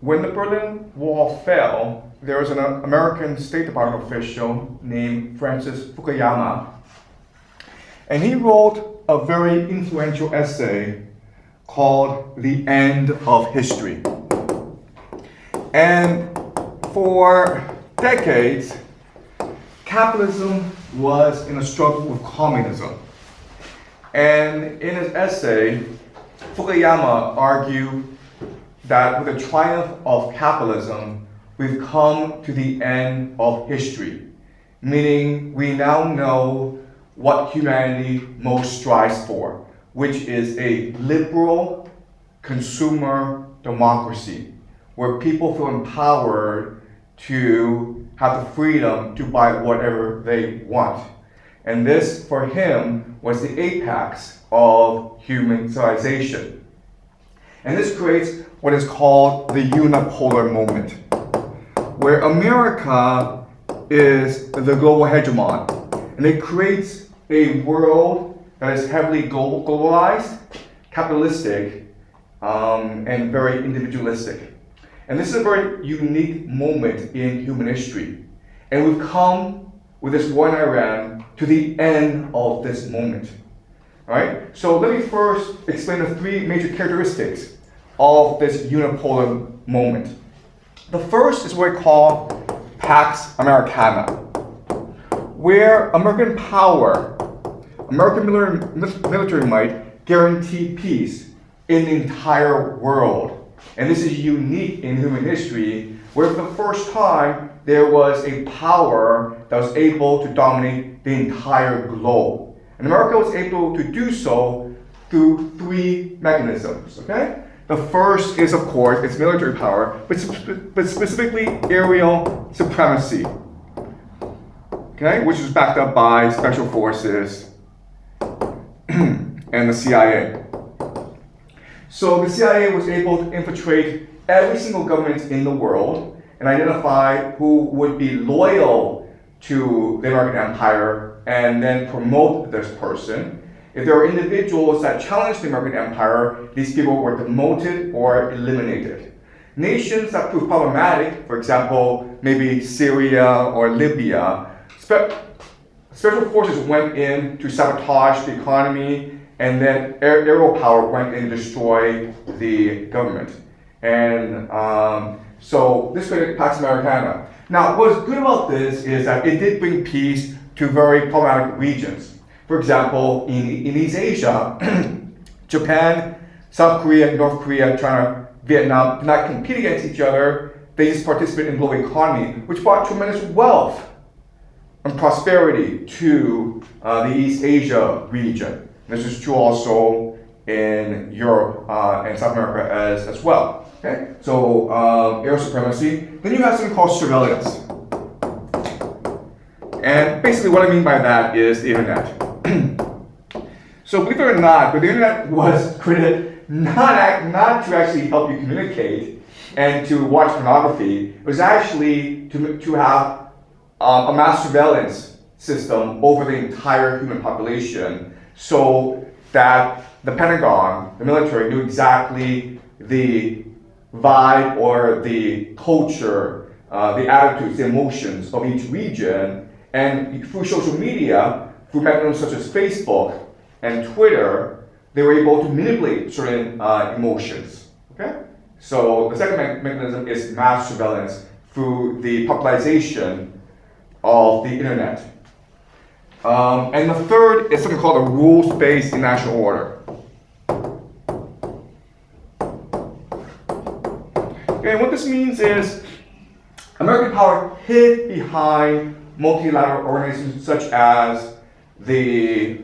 when the Berlin Wall fell, there was an American State Department official named Francis Fukuyama, and he wrote a very influential essay called The End of History. And for decades, capitalism was in a struggle with communism. And in his essay, Fukuyama argued that with the triumph of capitalism, we've come to the end of history, meaning we now know what humanity most strives for, which is a liberal consumer democracy, where people feel empowered to have the freedom to buy whatever they want. And this, for him, was the apex of human civilization. And this creates what is called the unipolar moment, where America is the global hegemon, and it creates a world that is heavily globalized, capitalistic, and very individualistic. And this is a very unique moment in human history. And we've come with this war in Iran to the end of this moment. All right? So let me first explain the three major characteristics of this unipolar moment. The first is what we call Pax Americana, where American power, American military might guarantee peace in the entire world. And this is unique in human history, where for the first time there was a power that was able to dominate the entire globe. And America was able to do so through three mechanisms, okay? The first is, of course, its military power, but specifically aerial supremacy, okay, which is backed up by special forces and the CIA. So the CIA was able to infiltrate every single government in the world and identify who would be loyal to the American empire and then promote this person. If there were individuals that challenged the American empire, these people were demoted or eliminated. Nations that proved problematic, for example, maybe Syria or Libya, special forces went in to sabotage the economy, and then aerial power went in to destroy the government. And so this created Pax Americana. Now, what's good about this is that it did bring peace to very problematic regions. For example, in East Asia, Japan, South Korea, North Korea, China, Vietnam did not compete against each other. They just participated in the global economy, which brought tremendous wealth and prosperity to the East Asia region. This is true also in Europe and South America as well. Okay, so air supremacy. Then you have something called surveillance. And basically what I mean by that is the internet. So believe it or not, but the internet was created not to actually help you communicate and to watch pornography. It was actually to have a mass surveillance system over the entire human population, so that the Pentagon, the military, knew exactly the vibe or the culture, the attitudes, the emotions of each region. And through social media, through mechanisms such as Facebook and Twitter, they were able to manipulate certain emotions. Okay? So the second mechanism is mass surveillance through the popularization of the internet. And the third is something called a rules-based international order. Okay, and what this means is American power hid behind multilateral organizations such as the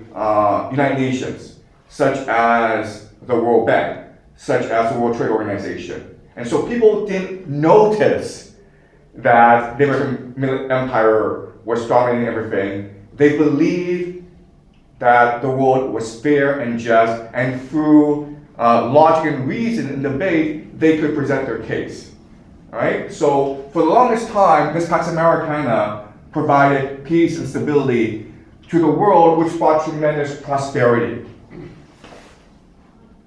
United Nations, such as the World Bank, such as the World Trade Organization. And so people didn't notice that the American empire was dominating everything. They believed that the world was fair and just, and through logic and reason and debate, they could present their case. All right? So for the longest time, this Pax Americana provided peace and stability to the world, which brought tremendous prosperity.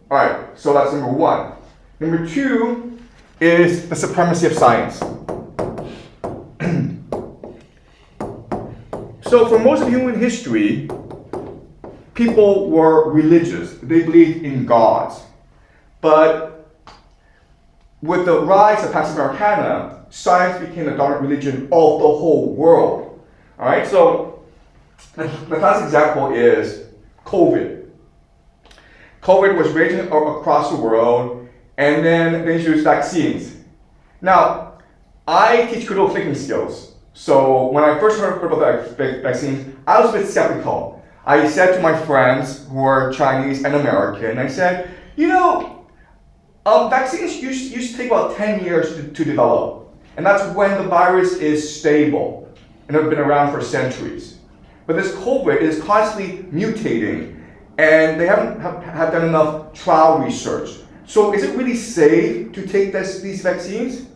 All right, so that's number one. Number two is the supremacy of science. So for most of human history, people were religious. They believed in gods. But with the rise of Pax Americana, science became the dominant religion of the whole world. All right, so the classic example is COVID. COVID was raging across the world, and then they introduced vaccines. Now, I teach critical thinking skills. So when I first heard about vaccines, I was a bit skeptical. I said to my friends who are Chinese and American, I said, vaccines used to take about 10 years to develop. And that's when the virus is stable and have been around for centuries. But this COVID is constantly mutating, and they haven't have done enough trial research. So is it really safe to take these vaccines?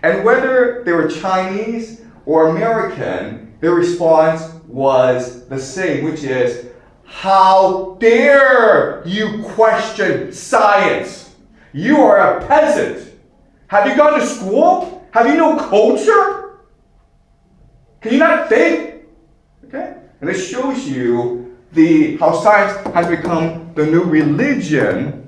And whether they were Chinese or American, their response was the same, which is, how dare you question science? You are a peasant. Have you gone to school? Have you no culture? Can you not think? Okay? And this shows you how science has become the new religion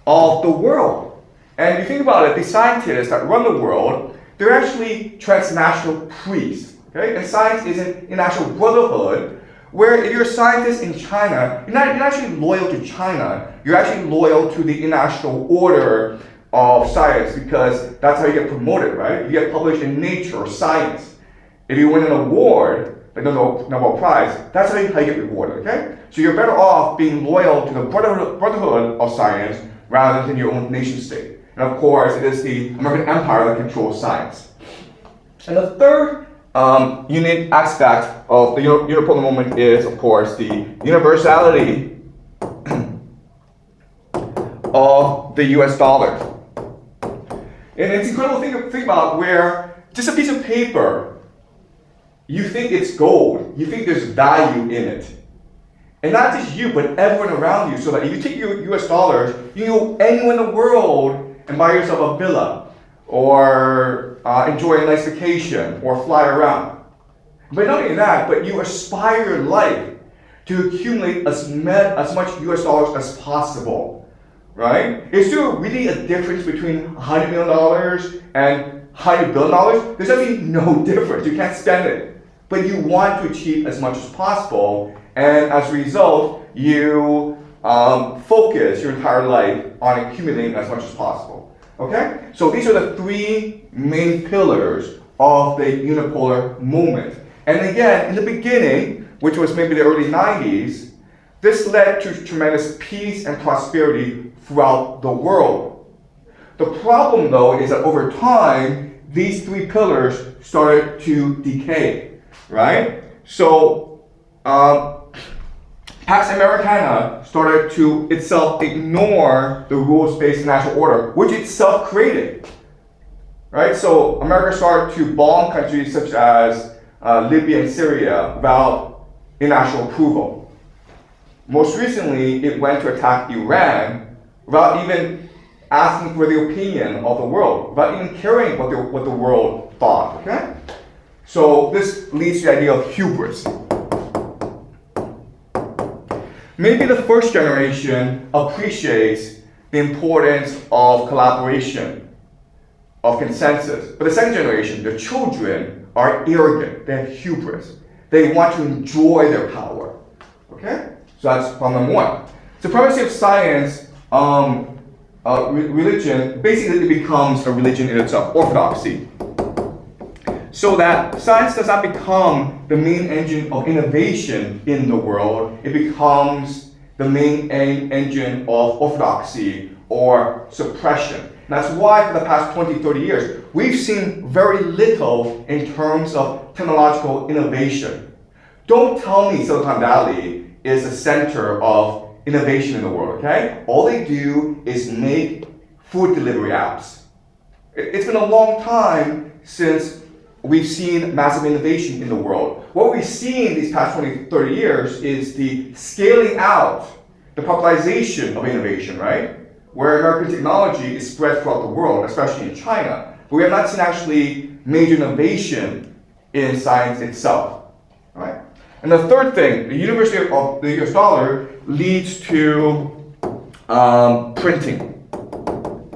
of the world. And if you think about it, the scientists that run the world, they're actually transnational priests. Okay? And science is an international brotherhood where if you're a scientist in China, you're not actually loyal to China, you're actually loyal to the international order of science, because that's how you get promoted, right? You get published in Nature or Science. If you win an award, like the Nobel Prize, that's how you get rewarded, okay? So you're better off being loyal to the brotherhood of science rather than your own nation state. And of course, it is the American Empire that controls science. And the third unique aspect of the unipolar movement is, of course, the universality of the US dollar. And it's incredible to think about where just a piece of paper, you think it's gold, you think there's value in it. And not just you, but everyone around you. So that if you take your US dollars, you can go anywhere in the world and buy yourself a villa, or enjoy a nice vacation, or fly around. But not only that, but you aspire in life to accumulate as much US dollars as possible, right? Is there really a difference between $100 million and $100 billion? There's actually no difference. You can't spend it. But you want to achieve as much as possible, and as a result, you focus your entire life on accumulating as much as possible. Okay? So these are the three main pillars of the unipolar movement. And again, in the beginning, which was maybe the early 90s, this led to tremendous peace and prosperity throughout the world. The problem, though, is that over time, these three pillars started to decay, right? So, Pax Americana started to itself ignore the rules-based international order, which itself created, right? So America started to bomb countries such as Libya and Syria without international approval. Most recently, it went to attack Iran without even asking for the opinion of the world, without even caring what the world thought, okay? So this leads to the idea of hubris. Maybe the first generation appreciates the importance of collaboration, of consensus. But the second generation, the children, are arrogant. They have hubris. They want to enjoy their power. Okay? So that's problem number one. Supremacy of science, religion, basically it becomes a religion in itself, orthodoxy. So that science does not become the main engine of innovation in the world, it becomes the main engine of orthodoxy or suppression. And that's why for the past 20, 30 years, we've seen very little in terms of technological innovation. Don't tell me Silicon Valley is the center of innovation in the world, okay? All they do is make food delivery apps. It's been a long time since we've seen massive innovation in the world. What we've seen these past 20, 30 years is the scaling out, the popularization of innovation, right? where American technology is spread throughout the world, especially in China. But we have not seen actually major innovation in science itself. Right? And the third thing, the university of the US dollar leads to printing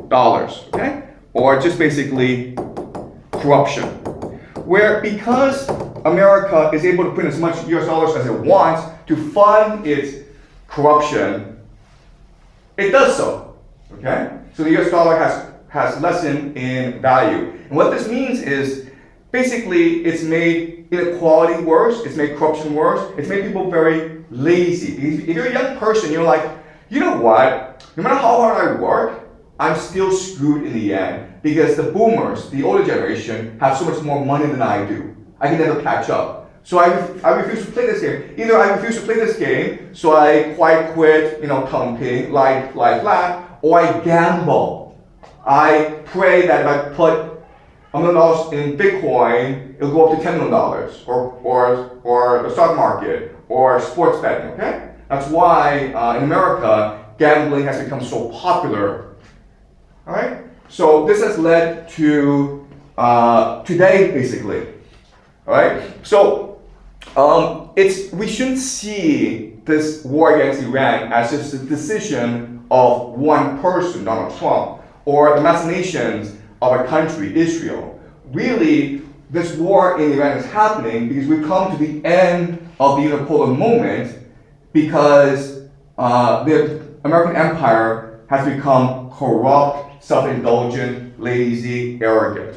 dollars, okay? Or just basically corruption. Where because America is able to print as much US dollars as it wants to fund its corruption, it does so, okay? So the US dollar has lessened in value. And what this means is basically it's made inequality worse, it's made corruption worse, it's made people very lazy. If you're a young person, you're like, you know what, no matter how hard I work, I'm still screwed in the end because the boomers, the older generation, have so much more money than I do. I can never catch up. So I refuse to play this game. Either I refuse to play this game, so I quit, dumping, lie flat, or I gamble. I pray that if I put $1 million in Bitcoin, it'll go up to $10 million, or the stock market, or sports betting, okay? That's why in America, gambling has become so popular. All right? So this has led to today, basically. All right? So we shouldn't see this war against Iran as just a decision of one person, Donald Trump, or the machinations of a country, Israel. Really, this war in Iran is happening because we've come to the end of the unipolar moment because the American empire has become corrupt, self-indulgent, lazy, arrogant.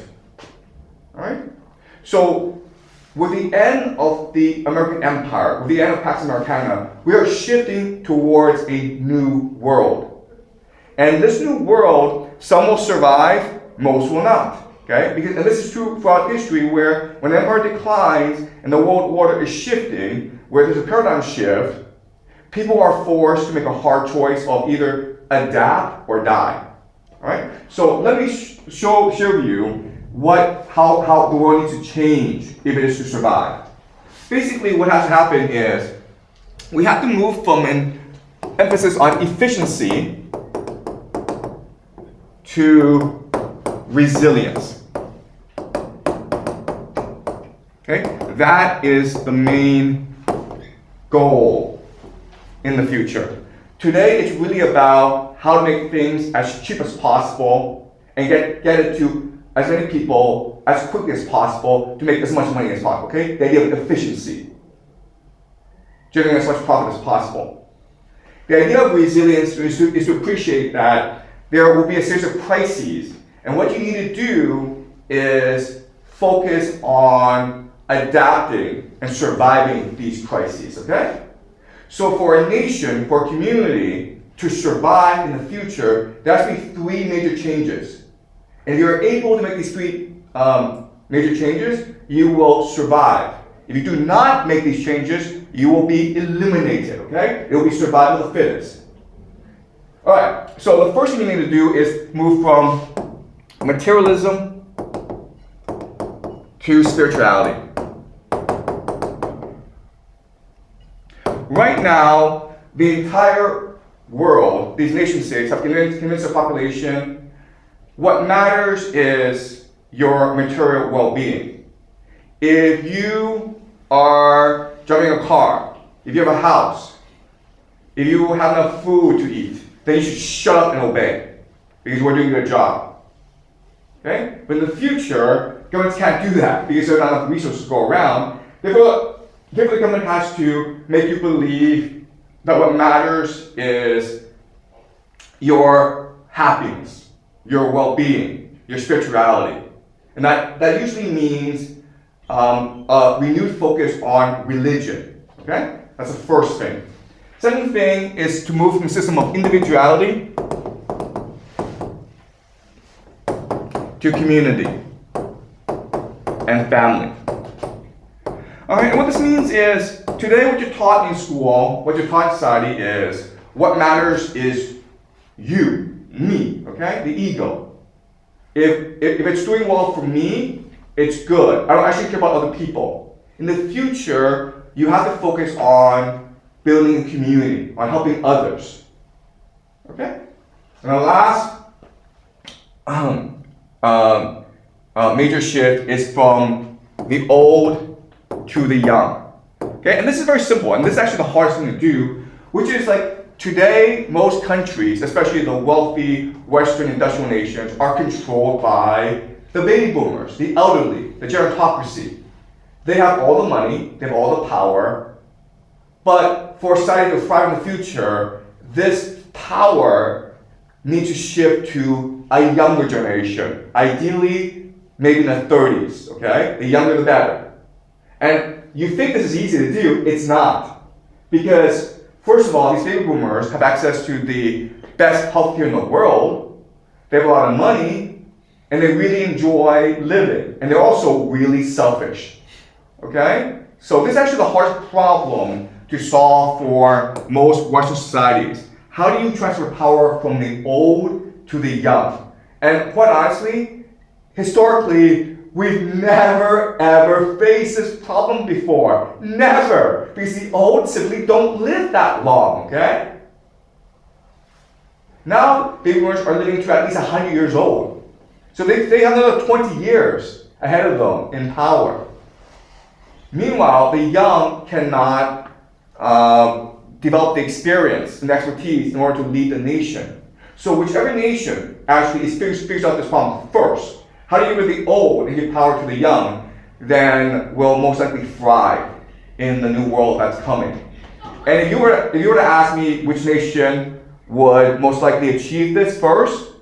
All right? So, with the end of the American empire, with the end of Pax Americana, we are shifting towards a new world. And this new world, some will survive, most will not. Okay? And this is true throughout history where when empire declines and the world order is shifting, where there's a paradigm shift, people are forced to make a hard choice of either adapt or die. All right? So let me show you how the world needs to change if it is to survive. Basically, what has to happen is we have to move from an emphasis on efficiency to resilience. Okay? That is the main goal in the future. Today, it's really about how to make things as cheap as possible and get it to as many people as quickly as possible to make as much money as possible, okay? The idea of efficiency. Generating as much profit as possible. The idea of resilience is to appreciate that there will be a series of crises, and what you need to do is focus on adapting and surviving these crises, okay? So for a nation, for a community to survive in the future, there has to be three major changes. And if you're able to make these three major changes, you will survive. If you do not make these changes, you will be eliminated, okay? It will be survival of the fittest. All right, so the first thing you need to do is move from materialism to spirituality. Right now, the entire world, these nation states, have convinced the population what matters is your material well-being. If you are driving a car, if you have a house, if you have enough food to eat, then you should shut up and obey because we're doing a good job. Okay? But in the future, governments can't do that because there are not enough resources to go around. Therefore, the government has to make you believe that what matters is your happiness, your well-being, your spirituality. And that usually means a renewed focus on religion. Okay? That's the first thing. Second thing is to move from a system of individuality to community and family. Alright, and what this means is, today what you're taught in school, what you're taught in society is, what matters is you, me, okay? The ego. If it's doing well for me, it's good. I don't actually care about other people. In the future, you have to focus on building a community, on helping others. Okay? And the last major shift is from the old to the young. Okay, and this is very simple, and this is actually the hardest thing to do, which is like today, most countries, especially the wealthy Western industrial nations, are controlled by the baby boomers, the elderly, the gerontocracy. They have all the money, they have all the power, but for society to thrive in the future, this power needs to shift to a younger generation, ideally maybe in the 30s, okay? The younger the better. And you think this is easy to do, it's not. Because first of all, these baby boomers have access to the best healthcare in the world, they have a lot of money, and they really enjoy living, and they're also really selfish, okay? So this is actually the hardest problem to solve for most Western societies. How do you transfer power from the old to the young? And quite honestly, historically, we've never ever faced this problem before. Never. Because the old simply don't live that long, okay? Now, baby boomers are living to at least 100 years old. So they have another 20 years ahead of them in power. Meanwhile, the young cannot develop the experience and expertise in order to lead the nation. So whichever nation actually figures out this problem first, how do you give the old and give power to the young, then will most likely thrive in the new world that's coming. And if you were to ask me which nation would most likely achieve this first,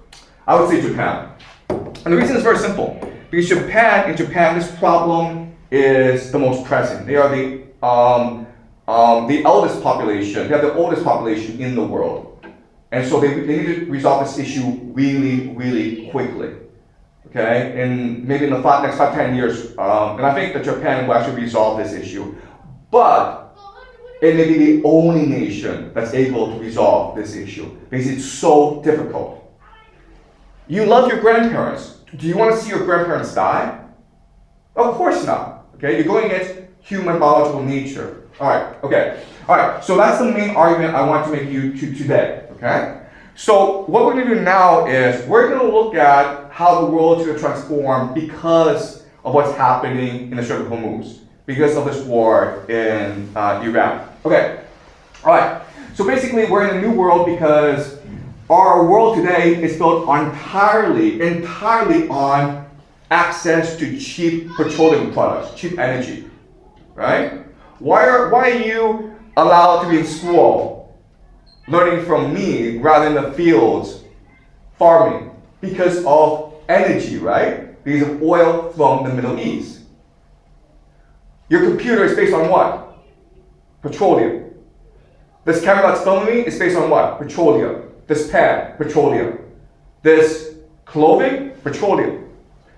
I would say Japan. And the reason is very simple. Because in Japan, this problem is the most pressing. They are the eldest population. They have the oldest population in the world. And so they need to resolve this issue really, really quickly. Okay? And maybe in the next 5-10 years, and I think that Japan will actually resolve this issue. But it may be the only nation that's able to resolve this issue because it's so difficult. You love your grandparents. Do you want to see your grandparents die? Of course not. Okay, you're going against human biological nature. All right. So that's the main argument I want to make you today. Okay. So what we're going to do now is we're going to look at how the world is going to transform because of what's happening in the Strait of Hormuz, because of this war in Iran. Okay. All right. So basically, we're in a new world because our world today is built entirely on access to cheap petroleum products, cheap energy, right? Why are you allowed to be in school learning from me rather than the fields farming? Because of energy, right? Because of oil from the Middle East. Your computer is based on what? Petroleum. This camera that's filming me is based on what? Petroleum. This pen, petroleum. This clothing, petroleum.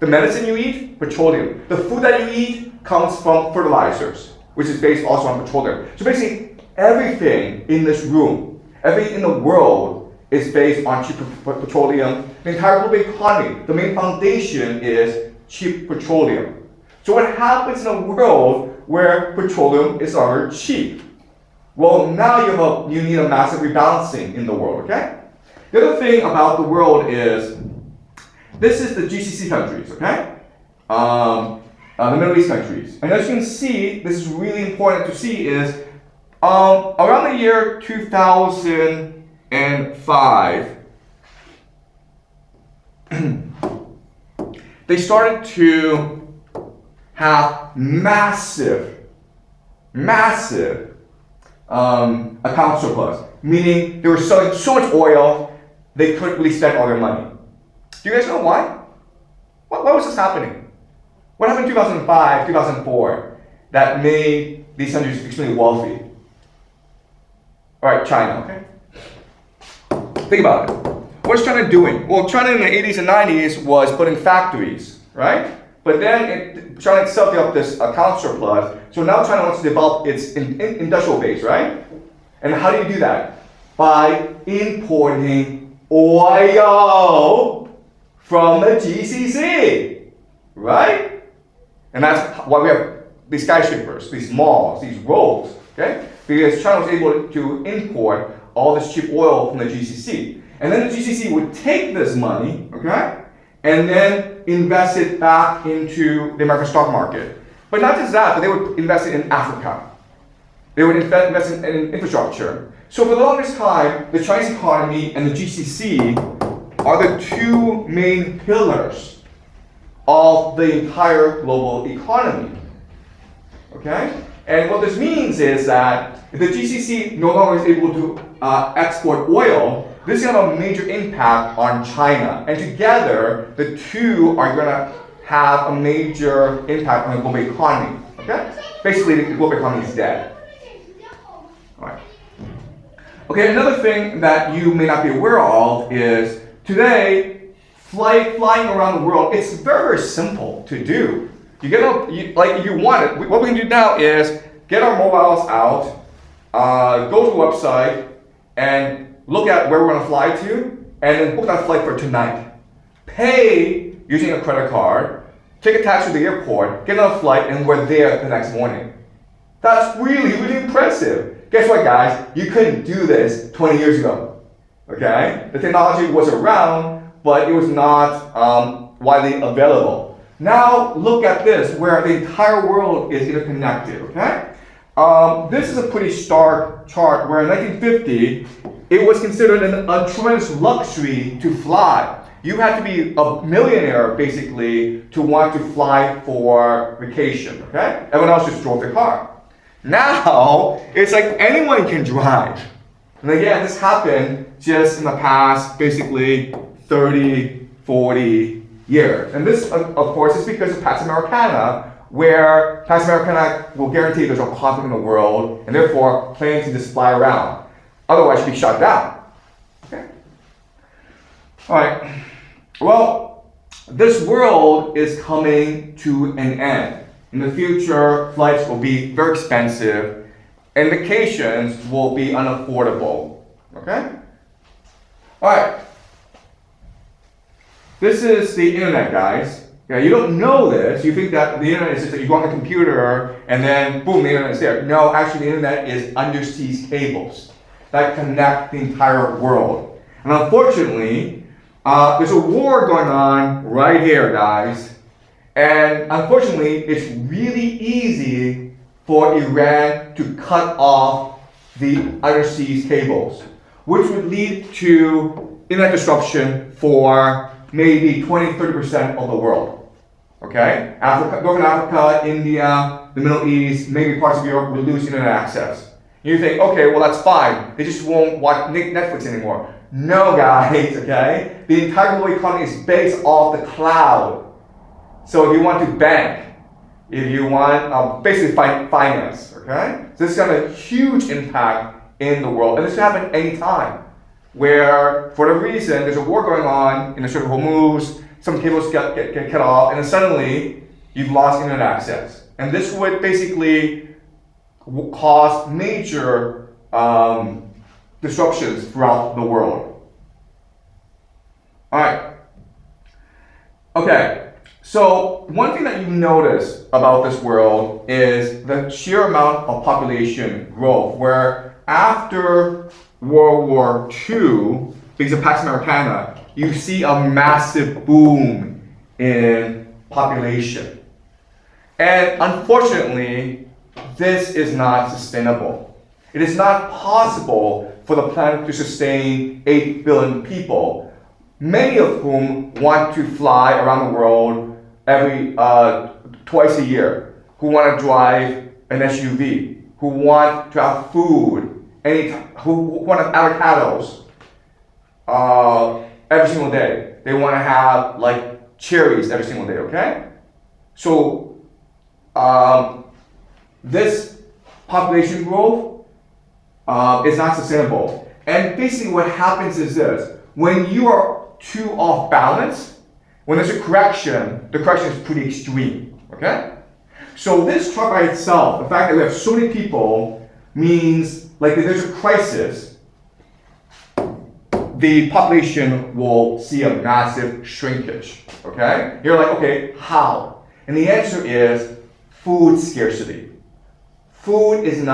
The medicine you eat, petroleum. The food that you eat comes from fertilizers, which is based also on petroleum. So basically, everything in this room, everything in the world is based on cheap petroleum. The entire global economy, the main foundation is cheap petroleum. So what happens in a world where petroleum is already cheap? Well, now you need a massive rebalancing in the world, okay? The other thing about the world is, this is the GCC countries, okay? The Middle East countries. And as you can see, this is really important to see is, around the year 2005, they started to have massive account surplus, meaning they were selling so much oil, they couldn't really spend all their money. Do you guys know why? Why was this happening? What happened in 2005, 2004 that made these countries extremely wealthy? All right, China, okay? Think about it. What's China doing? Well, China in the 80s and 90s was putting factories, right? But then China itself developed this account surplus, so now China wants to develop its industrial base, right? And how do you do that? By importing oil from the GCC, right? And that's why we have these skyscrapers, these malls, these roads, okay? Because China was able to import all this cheap oil from the GCC. And then the GCC would take this money, okay, and then invest it back into the American stock market. But not just that, but they would invest it in Africa. They would invest in infrastructure. So for the longest time, the Chinese economy and the GCC are the two main pillars of the entire global economy. Okay? And what this means is that if the GCC no longer is able to export oil, this is going to have a major impact on China. And together, the two are going to have a major impact on the global economy. Okay? Basically, the global economy is dead. All right. Okay, another thing that you may not be aware of is today, flying around the world, it's very, very simple to do. You get if you want it, what we can do now is get our mobiles out, go to the website, and look at where we're going to fly to, and then book that flight for tonight. Pay using a credit card, take a taxi to the airport, get on a flight, and we're there the next morning. That's really, really impressive. Guess what, guys? You couldn't do this 20 years ago. Okay? The technology was around, but it was not widely available. Now look at this, where the entire world is interconnected. Okay? This is a pretty stark chart where in 1950, it was considered a tremendous luxury to fly. You had to be a millionaire, basically, to want to fly for vacation. Okay? Everyone else just drove their car. Now, it's like anyone can drive. And again, this happened just in the past, basically, 30, 40 years. And this, of course, is because of Pax Americana, where Pax Americana will guarantee there's no conflict in the world, and therefore, planes can just fly around. Otherwise, you'd be shut down. Okay? All right. Well, this world is coming to an end. In the future, flights will be very expensive, and vacations will be unaffordable. Okay? All right. This is the internet, guys. Yeah, you don't know this. You think that the internet is just that you go on the computer and then boom, the internet is there. No, actually, the internet is undersea cables that connect the entire world. And unfortunately, there's a war going on right here, guys. And unfortunately, it's really easy for Iran to cut off the undersea cables, which would lead to internet disruption for maybe 20-30% of the world. Okay? Northern Africa, India, the Middle East, maybe parts of Europe will lose internet access. You think, okay, well that's fine. They just won't watch Netflix anymore. No, guys, okay? The entire global economy is based off the cloud. So if you want to bank, if you want basically finance, okay? So this is going to have a huge impact in the world. And this can happen anytime, where for the reason there's a war going on in the Strait of Hormuz, some cables get cut off, and then suddenly you've lost internet access. And this would basically cause major disruptions throughout the world. All right. Okay. So one thing that you notice about this world is the sheer amount of population growth, where after World War II, because of Pax Americana, you see a massive boom in population. And unfortunately, this is not sustainable. It is not possible for the planet to sustain 8 billion people, many of whom want to fly around the world every twice a year, who want to drive an SUV, who want to have food, who want to have avocados every single day. They want to have like cherries every single day. Okay, so this population growth is not sustainable. And basically, what happens is this: when you are too off balance, when there's a correction, the correction is pretty extreme, okay? So this chart by itself, the fact that we have so many people means like if there's a crisis, the population will see a massive shrinkage, okay? You're like, okay, how? And the answer is food scarcity. Food is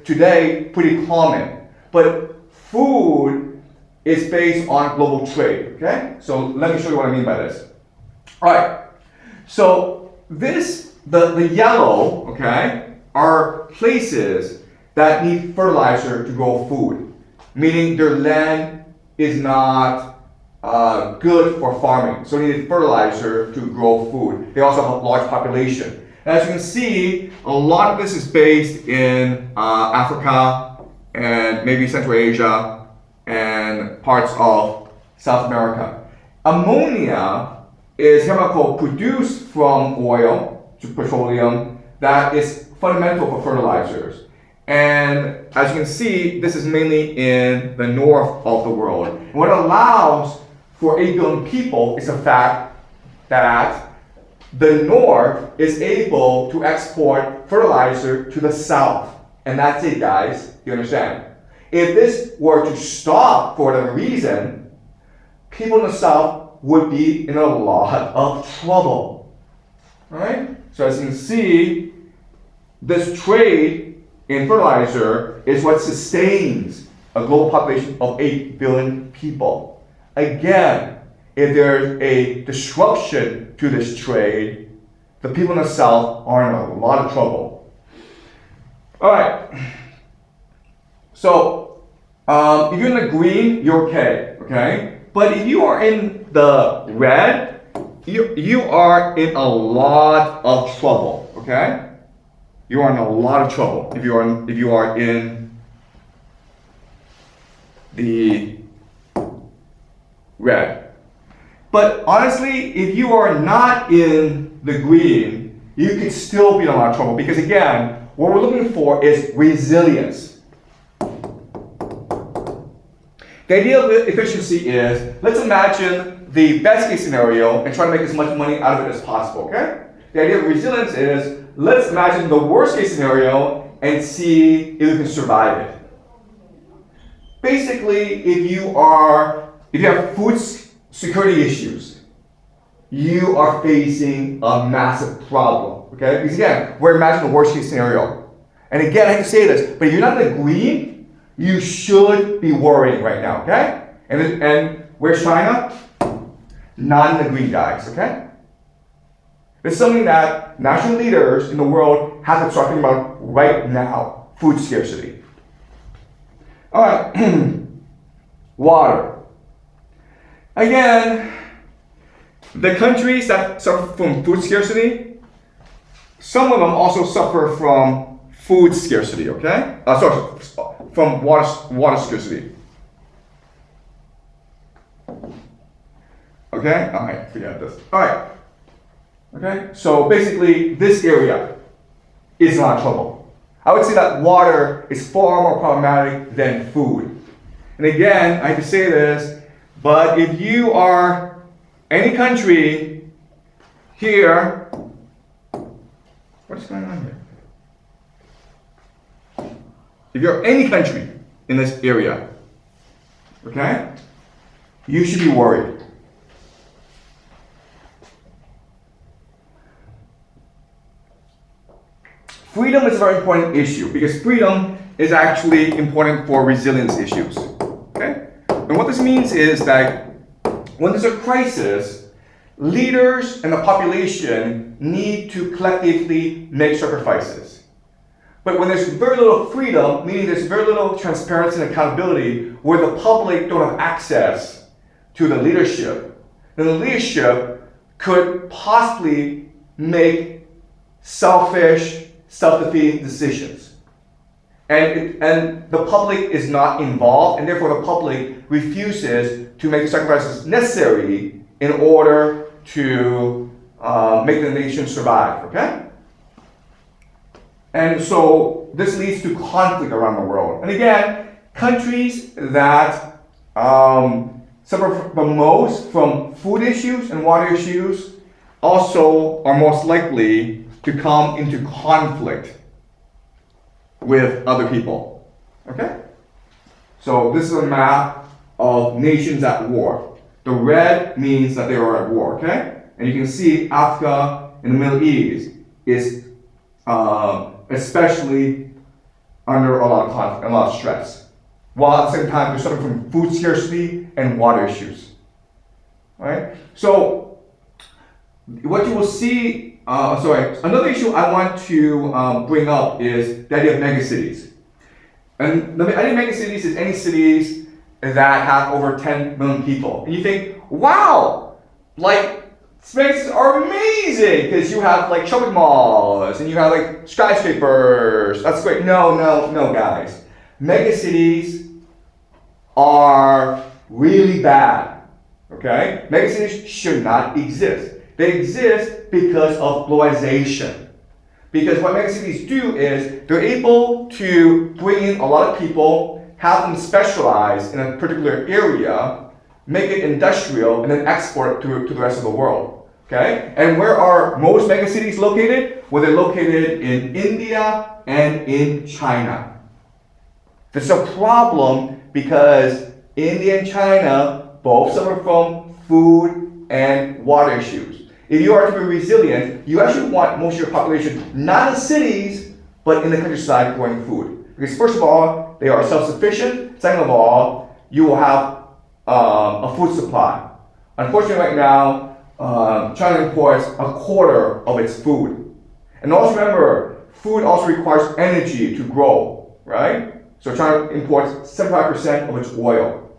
today pretty common, but food is based on global trade, okay? So let me show you what I mean by this. All right, so the yellow, okay, are places that need fertilizer to grow food, meaning their land is not good for farming, so they need fertilizer to grow food. They also have a large population. As you can see, a lot of this is based in Africa and maybe Central Asia and parts of South America. Ammonia is a chemical produced from oil, petroleum, that is fundamental for fertilizers. And as you can see, this is mainly in the north of the world. And what allows for 8 billion people is the fact that the north is able to export fertilizer to the south. And that's it, guys. You understand? If this were to stop for whatever reason, people in the south would be in a lot of trouble. All right? So as you can see, this trade in fertilizer is what sustains a global population of 8 billion people. Again, if there's a disruption to this trade, the people in the south are in a lot of trouble. All right. So, if you're in the green, you're okay? But if you are in the red, you are in a lot of trouble, okay? You are in a lot of trouble if you are in the red. But honestly, if you are not in the green, you could still be in a lot of trouble because again, what we're looking for is resilience. The idea of efficiency is, let's imagine the best case scenario and try to make as much money out of it as possible, okay? The idea of resilience is, let's imagine the worst case scenario and see if you can survive it. Basically, if you have food security issues, you are facing a massive problem, okay? Because again, we're imagining the worst case scenario. And again, I hate to say this, but if you're not in the green, you should be worrying right now, okay? And where's China? Not in the green, guys, okay? It's something that national leaders in the world have to start thinking about right now, food scarcity. All right, water. Again, the countries that suffer from food scarcity, some of them also suffer from food scarcity, okay? From water scarcity. Okay, all right, forget this. All right, okay, so basically this area is in a lot of trouble. I would say that water is far more problematic than food. And again, I have to say this, but if you are any country here, what's going on here? If you're any country in this area, okay, you should be worried. Freedom is a very important issue because freedom is actually important for resilience issues, okay? And what this means is that when there's a crisis, leaders and the population need to collectively make sacrifices. But when there's very little freedom, meaning there's very little transparency and accountability, where the public don't have access to the leadership, then the leadership could possibly make selfish, self-defeating decisions. And the public is not involved, and therefore the public refuses to make the sacrifices necessary in order to make the nation survive, okay? And so this leads to conflict around the world. And again, countries that suffer the most from food issues and water issues also are most likely to come into conflict with other people. Okay? So this is a map of nations at war. The red means that they are at war, okay? And you can see Africa and the Middle East is especially under a lot of conflict, a lot of stress. while at the same time they're suffering from food scarcity and water issues. Right? So what you will see, another issue I want to bring up is the idea of megacities. And the idea of megacities is any cities that have over 10 million people. And you think, wow, like spaces are amazing because you have like shopping malls and you have like skyscrapers. That's great. No, guys. Megacities are really bad. Okay? Megacities should not exist. They exist because of globalization. Because what megacities do is they're able to bring in a lot of people, have them specialize in a particular area, make it industrial, and then export it to the rest of the world. Okay? And where are most megacities located? Well, they're located in India and in China. This is a problem because India and China both suffer from food and water issues. If you are to be resilient, you actually want most of your population not in cities, but in the countryside growing food. Because first of all, they are self-sufficient. Second of all, you will have a food supply. Unfortunately, right now, China imports a quarter of its food. And also remember, food also requires energy to grow, right? So China imports 75% of its oil.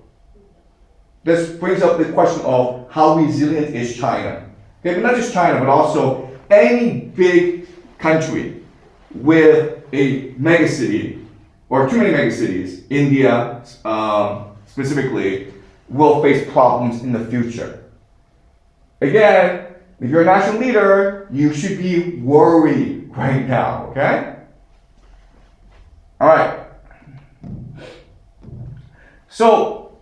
This brings up the question of how resilient is China? Okay, but not just China, but also any big country with a megacity or too many megacities, India specifically, will face problems in the future. Again, if you're a national leader, you should be worried right now, okay? All right. So,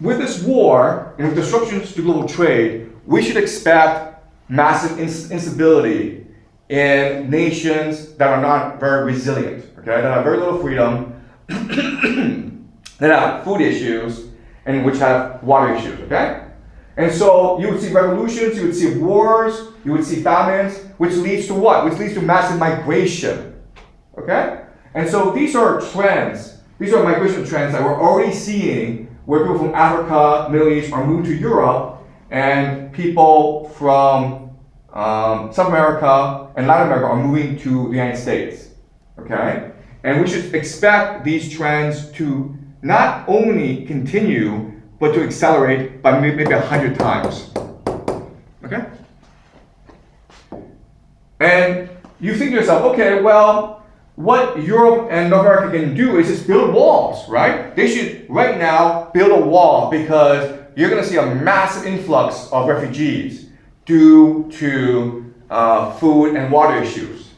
with this war and with disruptions to global trade, we should expect massive instability in nations that are not very resilient, okay? That have very little freedom, that have food issues, and which have water issues, okay? And so you would see revolutions, you would see wars, you would see famines, which leads to what? Which leads to massive migration, okay? And so these are trends, these are migration trends that we're already seeing where people from Africa, Middle East are moving to Europe, and people from South America and Latin America are moving to the United States, okay? And we should expect these trends to not only continue, but to accelerate by maybe 100 times, okay? And you think to yourself, okay, well, what Europe and North America can do is just build walls, right? They should right now build a wall because you're gonna see a massive influx of refugees due to food and water issues.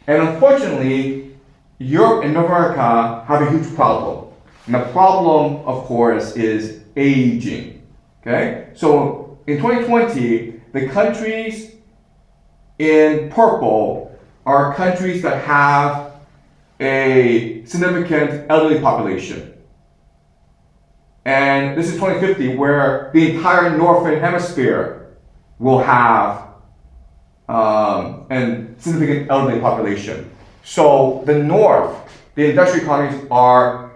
And unfortunately, Europe and North America have a huge problem. And the problem, of course, is aging, okay? So in 2020, the countries in purple are countries that have a significant elderly population. And this is 2050, where the entire Northern Hemisphere will have a significant elderly population. So the North, the industrial economies are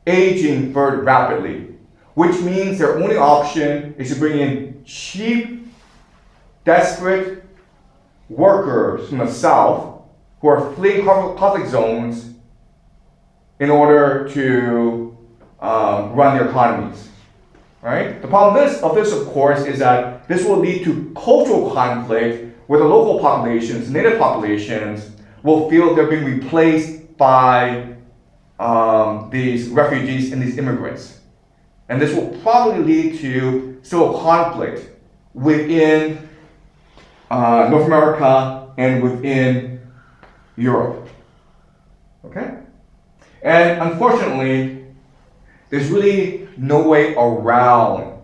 aging very rapidly, which means their only option is to bring in cheap, desperate workers from the South who are fleeing conflict zones in order to run their economies, right? The problem of this, of course, is that this will lead to cultural conflict where the local populations, native populations, will feel they're being replaced by these refugees and these immigrants. And this will probably lead to still conflict within North America and within Europe. Okay? And unfortunately, there's really no way around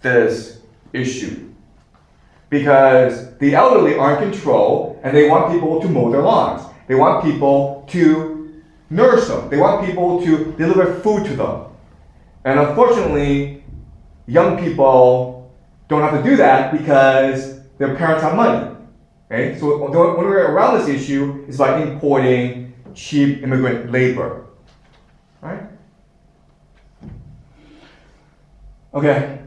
this issue because the elderly are in control and they want people to mow their lawns. They want people to nurse them. They want people to deliver food to them. And unfortunately, young people don't have to do that because their parents have money. Okay? So the only way around this issue is by importing cheap immigrant labor. right? Okay.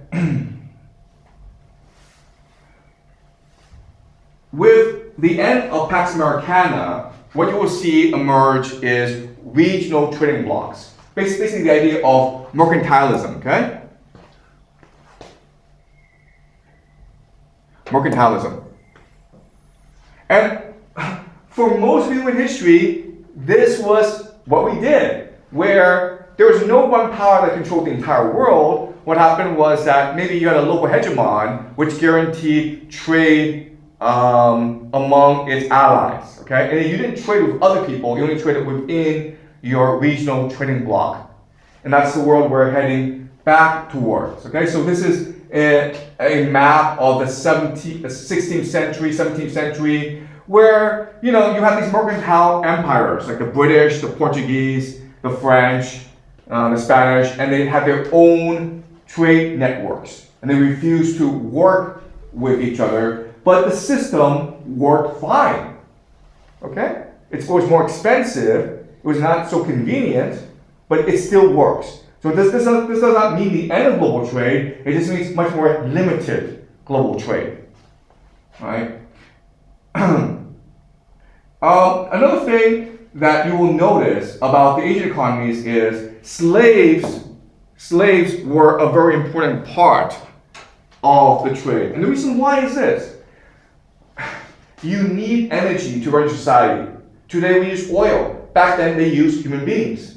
With the end of Pax Americana, what you will see emerge is regional trading blocks. Basically the idea of mercantilism, okay? Mercantilism. And for most of human history, this was what we did, where there was no one power that controlled the entire world. What happened was that maybe you had a local hegemon which guaranteed trade among its allies, okay? And you didn't trade with other people, you only traded within your regional trading bloc. And that's the world we're heading back towards, okay? So this is a map of the 16th century, 17th century, where, you have these mercantile empires, like the British, the Portuguese, the French, the Spanish, and they had their own trade networks. And they refused to work with each other, but the system worked fine, okay? It was more expensive, it was not so convenient, but it still works. So this does not mean the end of global trade, it just means much more limited global trade, right? Another thing that you will notice about the Asian economies is slaves were a very important part of the trade. And the reason why is this. You need energy to run your society. Today we use oil. Back then they used human beings.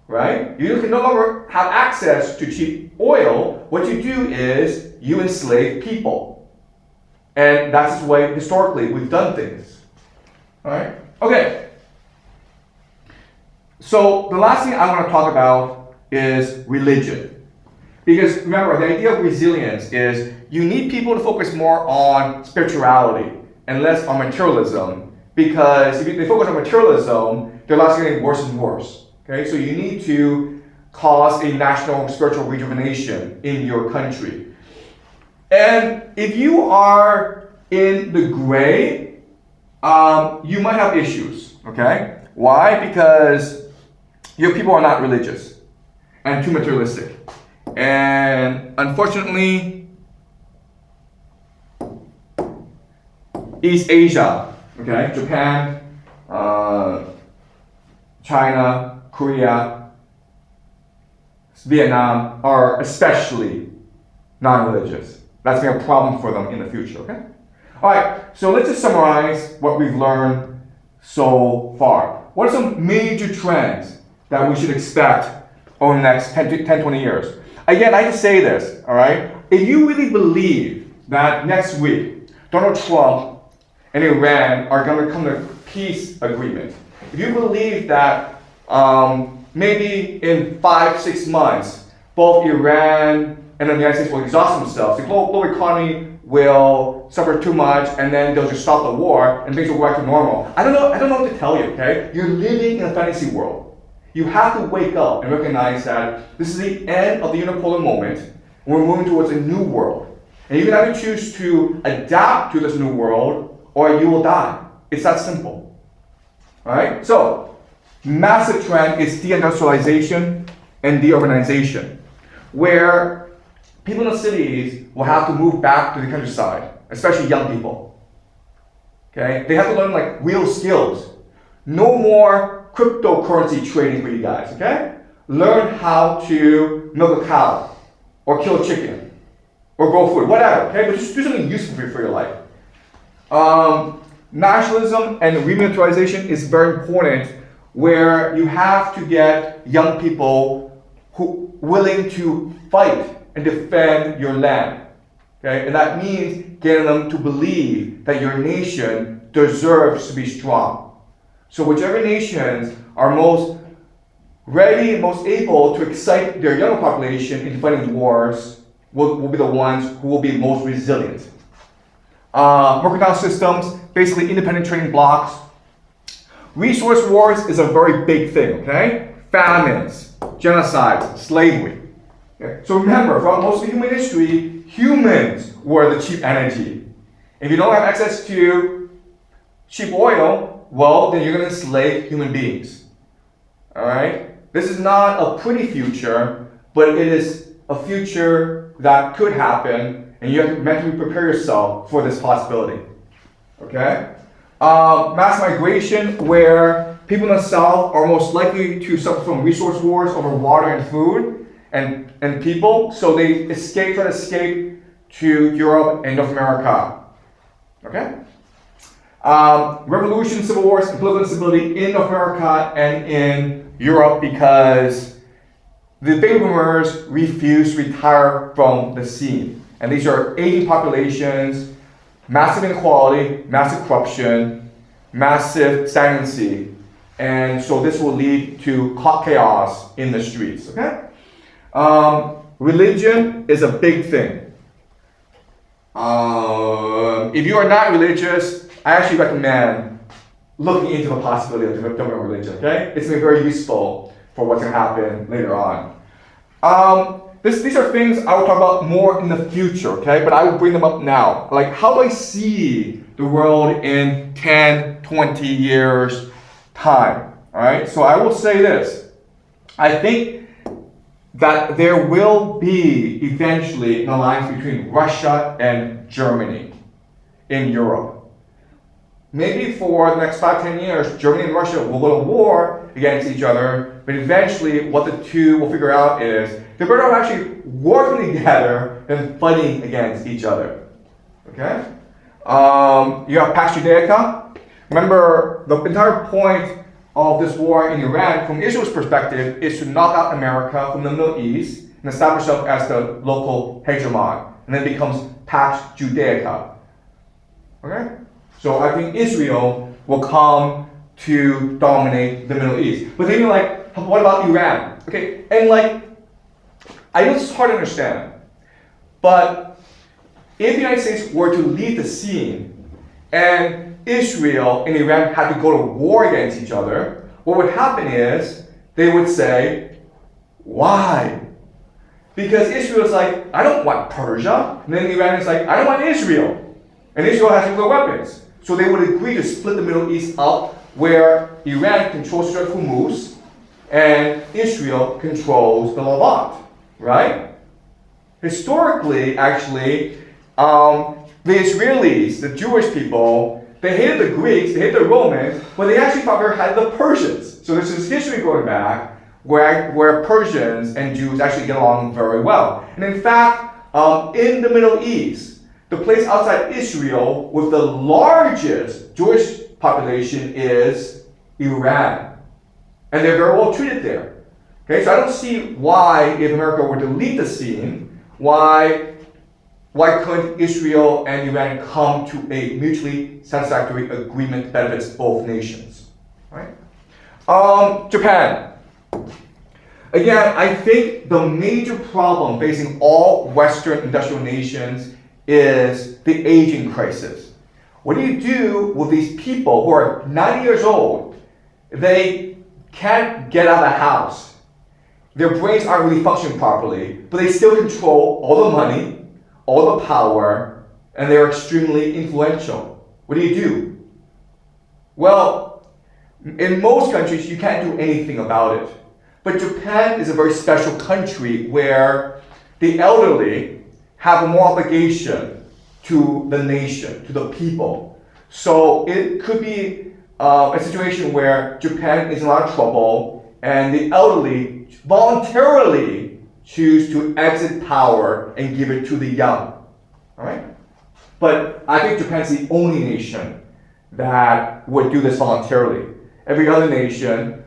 Right? You can no longer have access to cheap oil. What you do is you enslave people. And that's the way historically we've done things. Alright? Okay. So the last thing I want to talk about is religion. Because remember, the idea of resilience is you need people to focus more on spirituality and less on materialism. Because if they focus on materialism, their lives are getting worse and worse. Okay, so you need to cause a national spiritual rejuvenation in your country. And if you are in the gray, you might have issues, okay? Why? Because your people are not religious and too materialistic. And unfortunately, East Asia, okay, Japan, China, Korea, Vietnam are especially non-religious. That's going to be a problem for them in the future, okay? All right, so let's just summarize what we've learned so far. What are some major trends that we should expect over the next 10, 20 years? Again, I just say this, all right? If you really believe that next week Donald Trump and Iran are going to come to a peace agreement, if you believe that maybe in 5-6 months, both Iran and the United States will exhaust themselves, the global economy will suffer too much, and then they'll just stop the war, and things will go back to normal. I don't know what to tell you, okay? You're living in a fantasy world. You have to wake up and recognize that this is the end of the unipolar moment, and we're moving towards a new world. And you can either choose to adapt to this new world, or you will die. It's that simple. All right? So, massive trend is deindustrialization and deurbanization, where people in the cities will have to move back to the countryside, especially young people. Okay? They have to learn like real skills. No more cryptocurrency trading for you guys, okay? Learn how to milk a cow, or kill a chicken, or grow food, whatever, okay? But just do something useful for your life. Nationalism and remilitarization is very important, where you have to get young people who willing to fight and defend your land. Okay? And that means getting them to believe that your nation deserves to be strong. So whichever nations are most ready and most able to excite their younger population into fighting wars will be the ones who will be most resilient. Mercantile systems, basically independent trading blocks. Resource wars is a very big thing, okay? Famines, genocides, slavery. Okay? So remember, throughout most of human history, humans were the cheap energy. If you don't have access to cheap oil, well, then you're going to enslave human beings. All right? This is not a pretty future, but it is a future that could happen, and you have to mentally prepare yourself for this possibility. Okay? Mass migration, where people in the South are most likely to suffer from resource wars over water and food and people, so they try to escape to Europe and North America. Okay? Revolution, civil wars, and political instability in North America and in Europe because the baby boomers refuse to retire from the scene. And these are aging populations, massive inequality, massive corruption, massive stagnancy. And so this will lead to chaos in the streets. Okay? Religion is a big thing. If you are not religious, I actually recommend looking into the possibility of developing a religion, okay? It's going to be very useful for what's going to happen later on. These are things I will talk about more in the future, okay? But I will bring them up now. Like, how do I see the world in 10, 20 years' time, all right? So I will say this. I think that there will be eventually an alliance between Russia and Germany in Europe. Maybe for the next 5-10 years, Germany and Russia will go to war against each other, but eventually what the two will figure out is they're better off actually working together than fighting against each other. Okay? You have Pax Judaica. Remember, the entire point of this war in Iran, from Israel's perspective, is to knock out America from the Middle East and establish itself as the local hegemon. And then it becomes Pax Judaica. Okay? So I think Israel will come to dominate the Middle East. But then you're like, what about Iran? Okay, and like, I know this is hard to understand, but if the United States were to lead the scene and Israel and Iran had to go to war against each other, what would happen is they would say, why? Because Israel is like, I don't want Persia. And then Iran is like, I don't want Israel. And Israel has nuclear weapons. So they would agree to split the Middle East up where Iran controls Strait of Hormuz and Israel controls the Levant, right? Historically, actually, the Israelis, the Jewish people, they hated the Greeks, they hated the Romans, but they actually thought they had the Persians. So there's this history going back where Persians and Jews actually get along very well. And in fact, in the Middle East, the place outside Israel with the largest Jewish population is Iran. And they're very well treated there. Okay, so I don't see why, if America were to lead the scene, why couldn't Israel and Iran come to a mutually satisfactory agreement that benefits both nations? Right? Japan. Again, I think the major problem facing all Western industrial nations is the aging crisis. What do you do with these people who are 90 years old? They can't get out of the house. Their brains aren't really functioning properly, but they still control all the money, all the power, and they're extremely influential. What do? Well, in most countries, you can't do anything about it. But Japan is a very special country where the elderly have a more obligation to the nation, to the people. So it could be a situation where Japan is in a lot of trouble and the elderly voluntarily choose to exit power and give it to the young. All right? But I think Japan's the only nation that would do this voluntarily. Every other nation,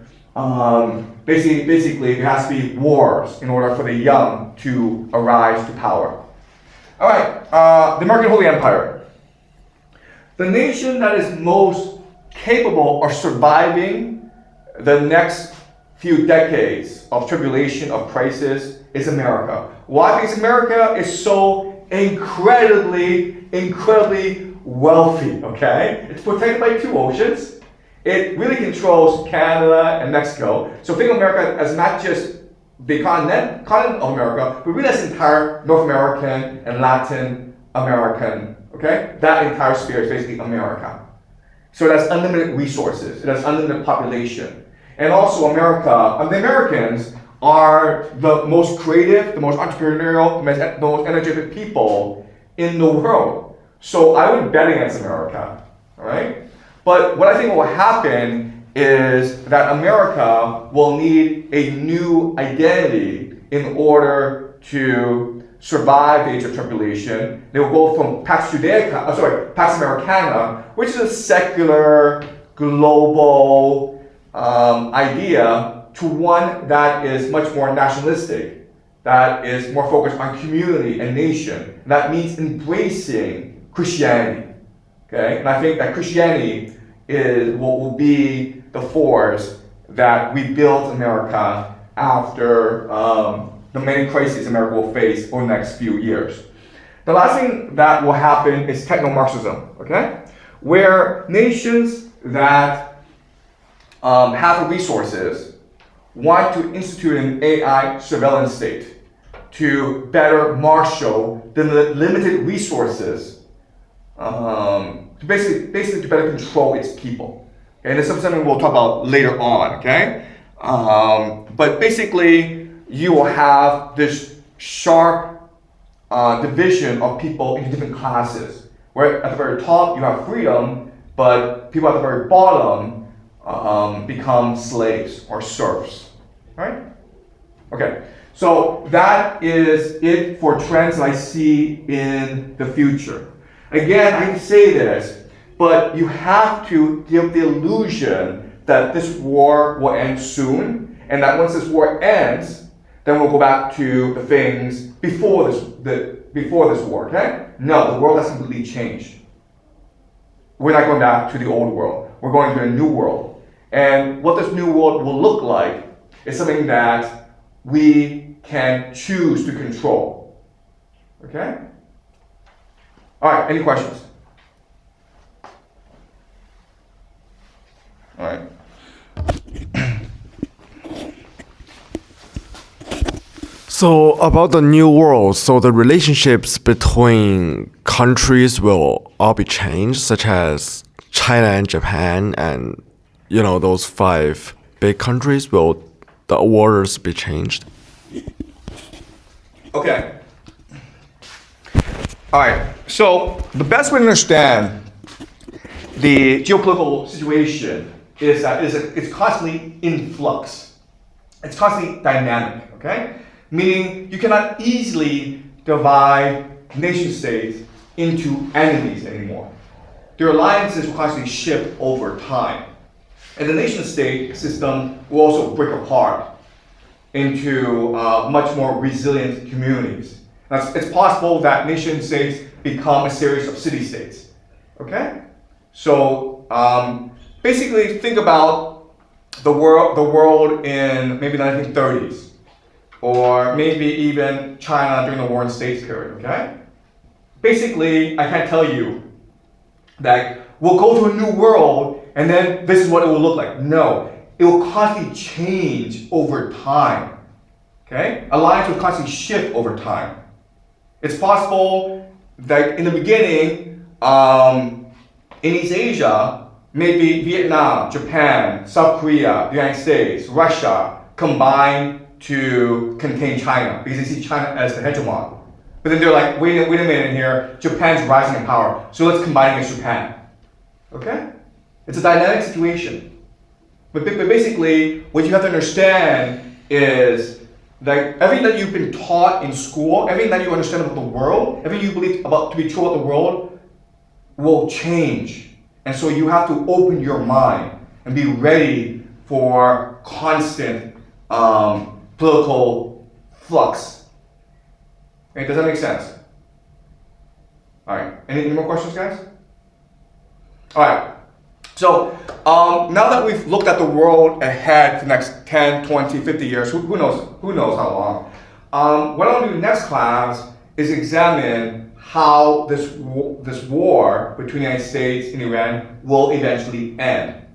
basically there has to be wars in order for the young to arise to power. All right, the American Holy Empire. The nation that is most capable of surviving the next few decades of tribulation, of crisis, is America. Why? Because America is so incredibly wealthy, okay? It's protected by 2 oceans. It really controls Canada and Mexico. So think of America as not just the continent of America, but really as entire North American and Latin American, okay? That entire sphere is basically America. So it has unlimited resources, it has unlimited population. And also the Americans are the most creative, the most entrepreneurial, the most energetic people in the world. So I would bet against America, all right? But what I think will happen is that America will need a new identity in order to survive the age of tribulation. They will go from Pax Americana, which is a secular, global idea, to one that is much more nationalistic, that is more focused on community and nation. That means embracing Christianity. Okay, and I think that Christianity will be the force that rebuilds America after the many crises America will face over the next few years. The last thing that will happen is techno-Marxism, okay? Where nations that have the resources want to institute an AI surveillance state to better marshal the limited resources, to basically to better control its people. Okay? And this is something we'll talk about later on, okay? But basically, you will have this sharp division of people into different classes, where at the very top you have freedom, but people at the very bottom become slaves or serfs, right? Okay, so that is it for trends that I see in the future. Again, I can say this, but you have to give the illusion that this war will end soon, and that once this war ends, then we'll go back to the things before this war, okay? No, the world has completely changed. We're not going back to the old world. We're going to a new world. And what this new world will look like is something that we can choose to control. Okay? All right, any questions? All right. So about the new world, so the relationships between countries will all be changed, such as China and Japan, and those 5 big countries. Will the orders be changed? Okay. All right. So the best way to understand the geopolitical situation is that it's constantly in flux. It's constantly dynamic. Okay. Meaning you cannot easily divide nation states into enemies anymore. Their alliances will constantly shift over time. And the nation state system will also break apart into much more resilient communities. It's possible that nation states become a series of city-states. Okay? So basically think about the world in maybe the 1930s. Or maybe even China during the War in States period, okay? Basically, I can't tell you that we'll go to a new world and then this is what it will look like. No, it will constantly change over time, okay? Alliance will constantly shift over time. It's possible that in the beginning, in East Asia, maybe Vietnam, Japan, South Korea, the United States, Russia combine to contain China because they see China as the hegemon. But then they're like, wait a minute here, Japan's rising in power, so let's combine against Japan. Okay? It's a dynamic situation. But basically, what you have to understand is that everything that you've been taught in school, everything that you understand about the world, everything you believe to be true about the world will change. And so you have to open your mind and be ready for constant political flux. Okay, does that make sense? All right, any more questions, guys? All right, so now that we've looked at the world ahead for the next 10, 20, 50 years, who knows how long, what I want to do next class is examine how this war between the United States and Iran will eventually end.